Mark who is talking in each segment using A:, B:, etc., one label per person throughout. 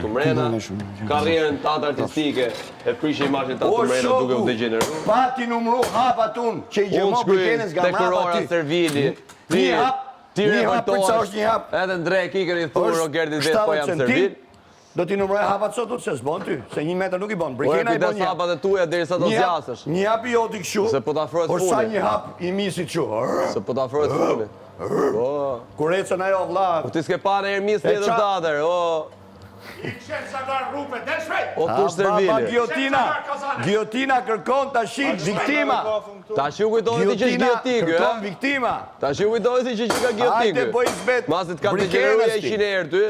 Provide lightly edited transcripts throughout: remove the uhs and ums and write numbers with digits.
A: këtu mrena, karrierën tatë artistike, e prishë imazhin tatë të mrena duke u degeneruar.
B: Pati numru hapat unë, që i gjemo pëjtenës nga mrapa ty.
A: Servili.
B: Një hap, për sa është një hap.
A: Edhe Ndrej Kikër i thurë Rogertit vetë po jam Servil.
B: Do t'i numroj hapat sot se s'bon ty, se 1 metër nuk i bon. Brikena i bon një hap.
A: Hapat e tuja derisa do zjasësh.
B: Një hap i joti këshu,
A: se po t'afrohet
B: por sa një hap i misit këshu.
A: Se po t'afrohet funi.
B: Kurecën ajo vlla.
A: Po ti s'ke pa në herë mis tjetër tatër,
C: I qenë sa nga rrupe, del shpejt!
A: O tush Servili.
B: Giotina kërkon tashi viktima.
A: Tashi u kujtohet ti që është giotikë,
B: kërkon viktima.
A: Tashi u kujtohet ti që është nga giotikë.
B: Hajde boj zbet.
A: Masit ka të gjeruja i 100 herë ty.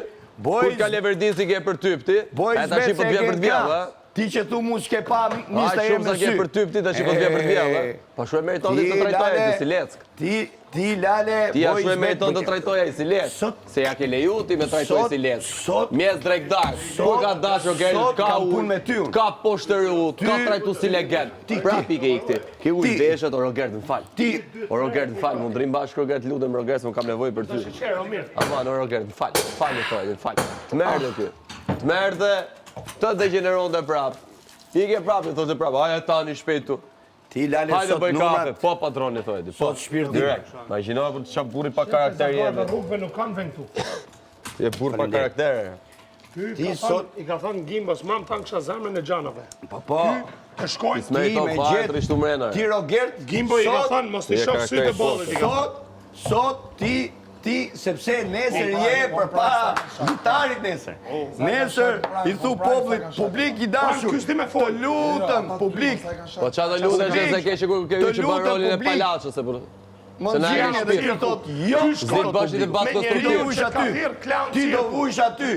A: Kur ka Leverdisi ke për typti. E tashi po të vjen për të vjellë,
B: Ti që thu mu s'ke pa 20 herë me sy.
A: Shumë sa ke për typti, tashi po të vjen për të vjellë. Pa shumë e meriton të trajtoja i si leck.
B: Ti lale,
A: ti ja shumë e meriton të trajtoja i si leck. Se ja ke leju ti me trajtoj si leck. Mjes drektar. Kur ka dashur Rogerit, ka unë, ka poshtërut, ka trajtu si legend. Prapi ke ikti. Ke ujë veshët, o Rogert, më fal. O Rogert, më fal, mund ndrim bashkë Rogert, lutem Rogert, se më kam nevojë për ty. Aman, o Rogert, më fal, më fal. Të merdhe ty. Të merdhe, të degeneron dhe prap. Ike prap, i thotë prap, haja tani shpejtu.
B: Ti lale
A: hajde
B: sot
A: bëj kafe,
B: numrat.
A: po patroni thotë.
B: Sot shpirti.
A: Ma imagjinova për të çap burri pa karakter jemi.
C: Rrugëve nuk kanë vend këtu.
A: Je burr pa karakter.
B: Ti sot
C: i ka thënë Gimbos, mam thanë kisha zemrën e xhanave.
B: Po.
C: Të shkojnë.
A: Me to fat rishtu mrena.
B: Ti Rogert,
C: Gimbo i ka thënë mos i shoh sytë e bollit.
B: Sot ti sepse nesër je përpara litarit nesër. Nesër i thu publik i dashur. Të lutem publik.
A: Po çfarë do lutesh se ke që bën rolin e palaços se për.
B: Se na jeni edhe ti thot, jo,
A: zit bashkë të bat konstruktiv.
B: Ti do vush aty.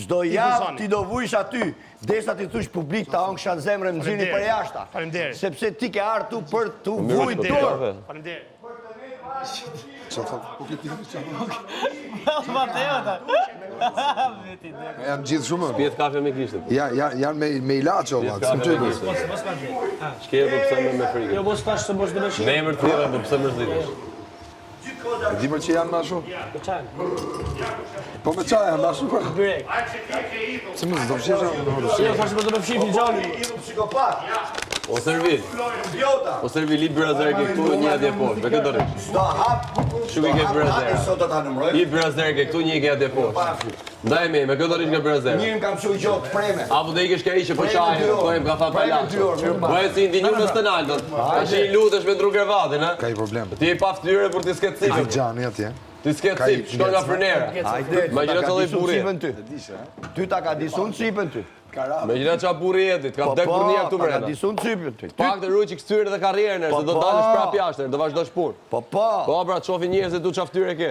B: Çdo javë ti do vush aty. Derisa ti thush publik ta hongsha zemrën nxirni për jashta.
C: Faleminderit.
B: Sepse ti ke ardhur për tu vujtur.
C: Faleminderit.
D: Janë gjithë shumë.
A: Pjetë kafe me kishtë.
D: Janë me ilaçe, o vatë.
A: Shke po pse me frikë.
C: Jo, mos tash se mos do të shih.
A: Me emër të tjera, po pse mërzitesh?
D: E di më që janë ma shumë? Po me qaj janë ma shumë?
C: Byrek.
D: Se më zdo fshisha?
C: Jo, tash mos do të fshih filxhani.
B: Psikopat.
A: O Servil. O Servil, i Brazerke këtu një atje poshtë, me këtë do rrish.
B: Do hap.
A: Shumë i ke Brazerke.
B: Sot do ta numroj.
A: I Brazerke këtu një i ke atje poshtë. Ndaj me këtë do rrish nga Brazerke.
B: Njërin kam çu gjotë preme.
A: Apo do ikesh ka ishte po çaj, po em ka fa palaç. Bëhet si ndinjur në Stenaldo. Tash i lutesh me Drugër Vatin, ha?
D: Ka i problem.
A: Ti je pa fytyrë për të sket cip.
D: Gjani atje.
A: Ti sket cip, shko nga frenera.
B: Hajde,
A: Imagjino çfarë burri.
B: Ty ta ka disun cipën ty.
A: Imagjino çfarë burri jetit, ka vdek për një këtu
B: Ta ka
A: brenda.
B: disun cipën ty.
A: Pak të ruaj këtyre dhe karrierën, se do dalësh prapë jashtë, do vazhdosh punë.
B: Po.
A: Po pra, çofi njerëz se tu çfarë fytyre ke.